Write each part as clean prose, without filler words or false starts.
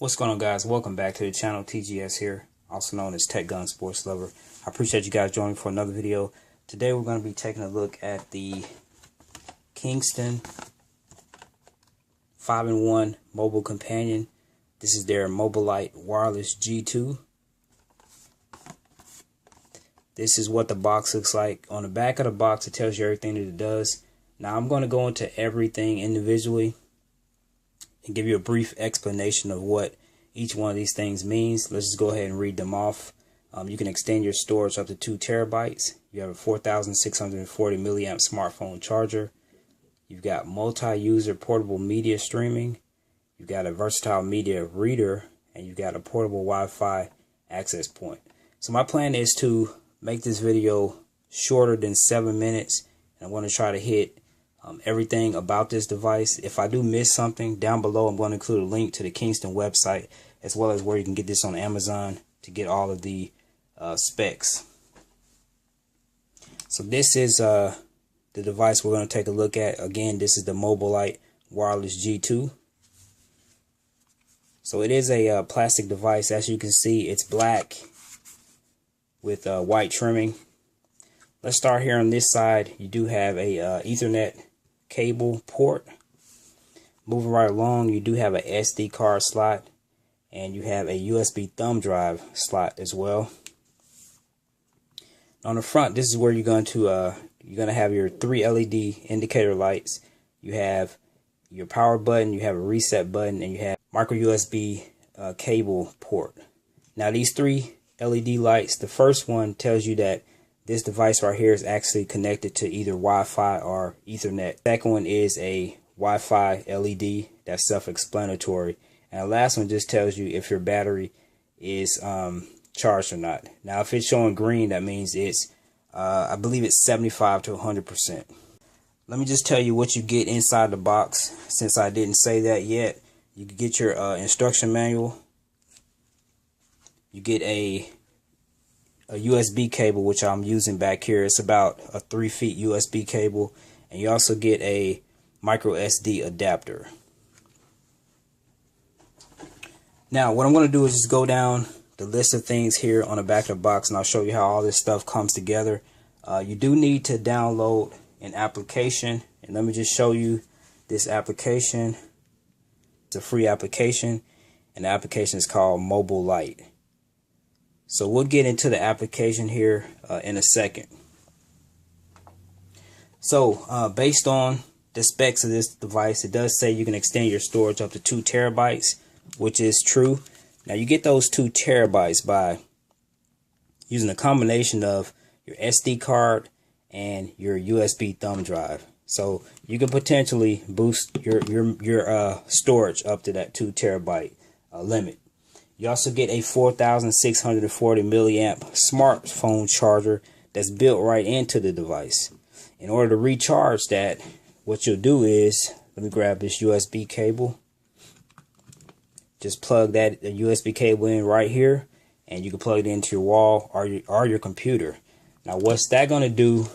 What's going on, guys? Welcome back to the channel. TGS here, also known as Tech Gun Sports Lover. I appreciate you guys joining for another video. Today we're going to be taking a look at the Kingston 5-in-1 mobile companion. This is their Mobilelite wireless G2. This is what the box looks like. On the back of the box, it tells you everything that it does. Now I'm going to go into everything individually and give you a brief explanation of what each one of these things means. Let's just go ahead and read them off. You can extend your storage up to 2 terabytes. You have a 4,640 milliamp smartphone charger. You've got multi-user portable media streaming. You've got a versatile media reader, and you've got a portable Wi-Fi access point. So my plan is to make this video shorter than 7 minutes, and I want to try to hit everything about this device. If I do miss something, down below I'm going to include a link to the Kingston website, as well as where you can get this on Amazon to get all of the specs. So this is the device we're going to take a look at. Again, this is the Mobilelite wireless G2. So it is a plastic device. As you can see, it's black with white trimming. Let's start here on this side. You do have a Ethernet cable port. Moving right along, you do have a SD card slot, and you have a USB thumb drive slot as well. On the front, this is where you're going to have your 3 LED indicator lights. You have your power button, you have a reset button, and you have micro USB cable port. Now these 3 LED lights, the first one tells you that this device right here is actually connected to either Wi-Fi or Ethernet. Second one is a Wi-Fi LED. That's self-explanatory. And the last one just tells you if your battery is charged or not. Now, if it's showing green, that means it's, I believe it's 75 to 100%. Let me just tell you what you get inside the box, since I didn't say that yet. You can get your instruction manual. You get a USB cable, which I'm using back here. It's about a 3 feet USB cable, and you also get a micro SD adapter. Now what I'm going to do is just go down the list of things here on the back of the box, and I'll show you how all this stuff comes together. You do need to download an application, and let me just show you this application. It's a free application, and the application is called Mobilelite. So we'll get into the application here in a second. So based on the specs of this device, it does say you can extend your storage up to 2 terabytes, which is true. Now you get those 2 terabytes by using a combination of your SD card and your USB thumb drive. So you can potentially boost your storage up to that 2 terabyte limit. You also get a 4,640 milliamp smartphone charger that's built right into the device. In order to recharge that, what you'll do is, let me grab this USB cable. Just plug that USB cable in right here, and you can plug it into your wall or your computer. Now what's that going to do?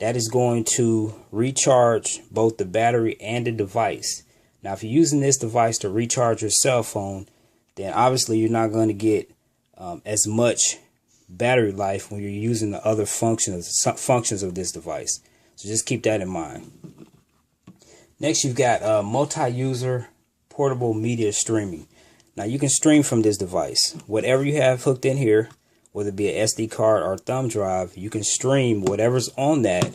That is going to recharge both the battery and the device. Now if you're using this device to recharge your cell phone, then obviously you're not going to get as much battery life when you're using the other functions of this device. So just keep that in mind. Next, you've got multi-user portable media streaming. Now you can stream from this device. Whatever you have hooked in here, whether it be an SD card or thumb drive, you can stream whatever's on that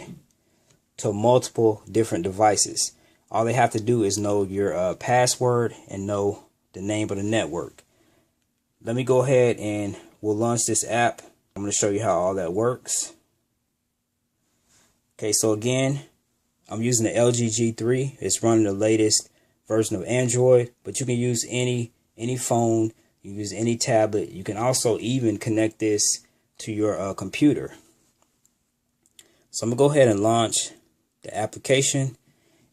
to multiple different devices. All they have to do is know your password and know the name of the network. Let me go ahead and we'll launch this app. I'm going to show you how all that works. Okay, so again, I'm using the LG G3. It's running the latest version of Android, but you can use any phone, you can use any tablet. You can also even connect this to your computer. So I'm going to go ahead and launch the application,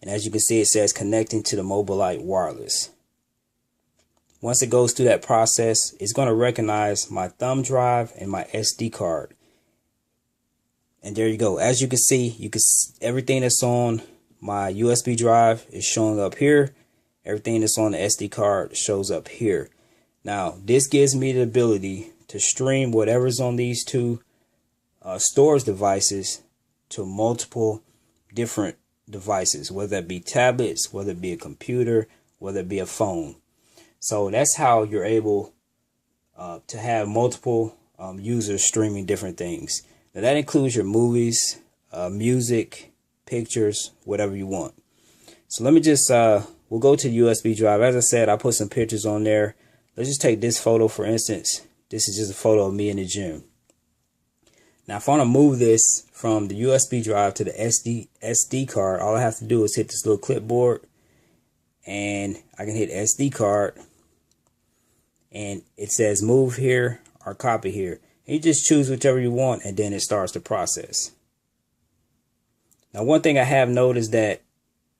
and as you can see, it says connecting to the Mobilelite wireless. Once it goes through that process, it's going to recognize my thumb drive and my SD card. And there you go. As you can see, everything that's on my USB drive is showing up here, Everything that's on the SD card shows up here. Now, this gives me the ability to stream whatever's on these two storage devices to multiple different devices, whether it be tablets, whether it be a computer, whether it be a phone. So that's how you're able to have multiple users streaming different things. Now that includes your movies, music, pictures, whatever you want. So let me just, we'll go to the USB drive. As I said, I put some pictures on there. Let's just take this photo, for instance. This is just a photo of me in the gym. Now, if I want to move this from the USB drive to the SD card, all I have to do is hit this little clipboard, and I can hit SD card, and it says move here or copy here. And you just choose whichever you want, and then it starts the process. Now, one thing I have noticed that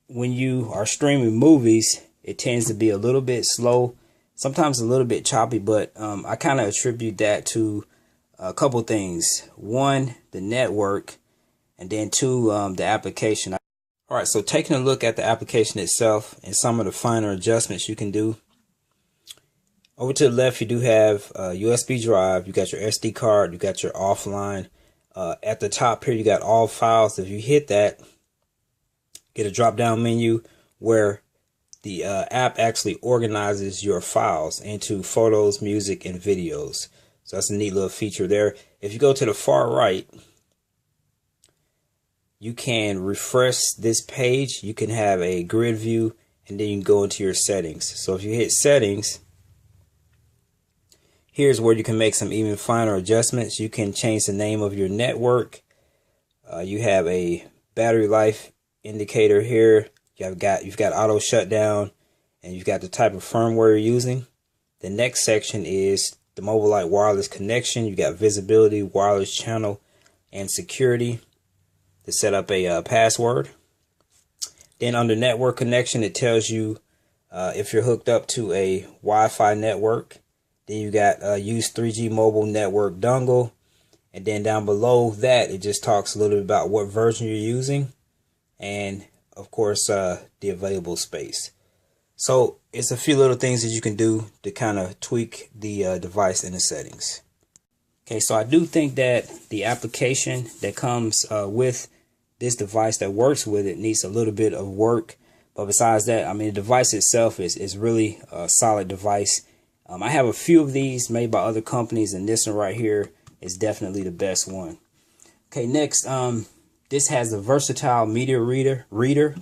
when you are streaming movies, it tends to be a little bit slow, sometimes a little bit choppy, but I kind of attribute that to a couple things. One, the network, and then two, the application. All right, so taking a look at the application itself and some of the finer adjustments you can do. Over to the left, you do have a USB drive. You got your SD card. You got your offline. At the top here, you got all files. If you hit that, get a drop-down menu where the app actually organizes your files into photos, music, and videos. So that's a neat little feature there. If you go to the far right, you can refresh this page. You can have a grid view, and then you can go into your settings. So if you hit settings, here's where you can make some even finer adjustments. You can change the name of your network. You have a battery life indicator here. You've got auto shutdown, and you've got the type of firmware you're using. The next section is the Mobilelite wireless connection. You got visibility, wireless channel, and security to set up a password. Then under network connection, it tells you if you're hooked up to a Wi-Fi network. Then you got use 3G mobile network dongle, and then down below that, it just talks a little bit about what version you're using, and of course the available space. So it's a few little things that you can do to kind of tweak the device in the settings. Okay, so I do think that the application that comes with this device that works with it needs a little bit of work. But besides that, I mean, the device itself is really a solid device. I have a few of these made by other companies, and this one right here is definitely the best one. Okay, next, this has a versatile media reader.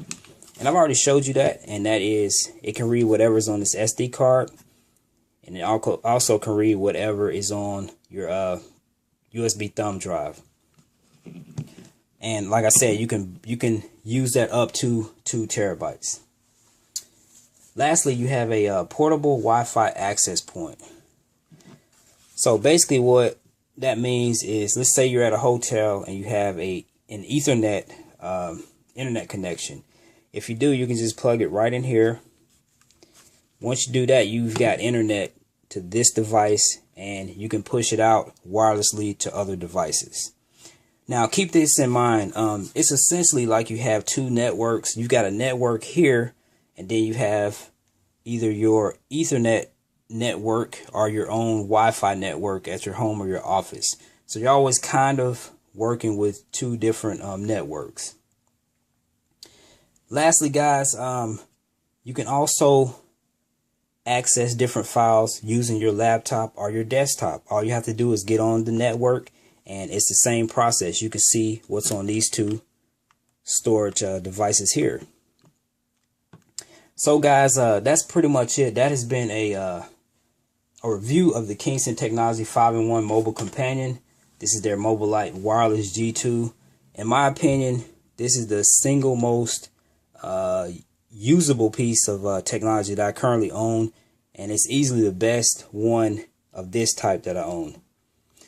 And I've already showed you that, and that is it can read whatever's on this SD card, and it also can read whatever is on your USB thumb drive. And like I said, you can use that up to 2 terabytes. Lastly, you have a portable Wi-Fi access point. So basically what that means is, let's say you're at a hotel and you have an Ethernet internet connection. If you do, you can just plug it right in here. Once you do that, you've got internet to this device, and you can push it out wirelessly to other devices. Now, keep this in mind. It's essentially like you have 2 networks. You've got a network here, and then you have either your Ethernet network or your own Wi-Fi network at your home or your office. So you're always kind of working with 2 different networks. Lastly, guys, you can also access different files using your laptop or your desktop. All you have to do is get on the network, and it's the same process. You can see what's on these 2 storage devices here. So guys, that's pretty much it. That has been a review of the Kingston Technology 5-in-1 mobile companion. This is their Mobilelite Wireless G2. In my opinion, this is the single most usable piece of technology that I currently own, and it's easily the best one of this type that I own.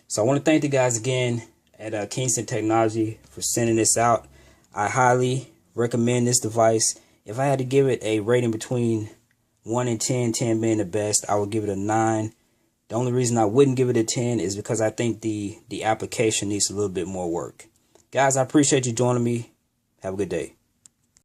So I want to thank the guys again at Kingston Technology for sending this out. I highly recommend this device. If I had to give it a rating between 1 and 10, 10 being the best, I would give it a 9. The only reason I wouldn't give it a 10 is because I think the application needs a little bit more work. Guys, I appreciate you joining me. Have a good day.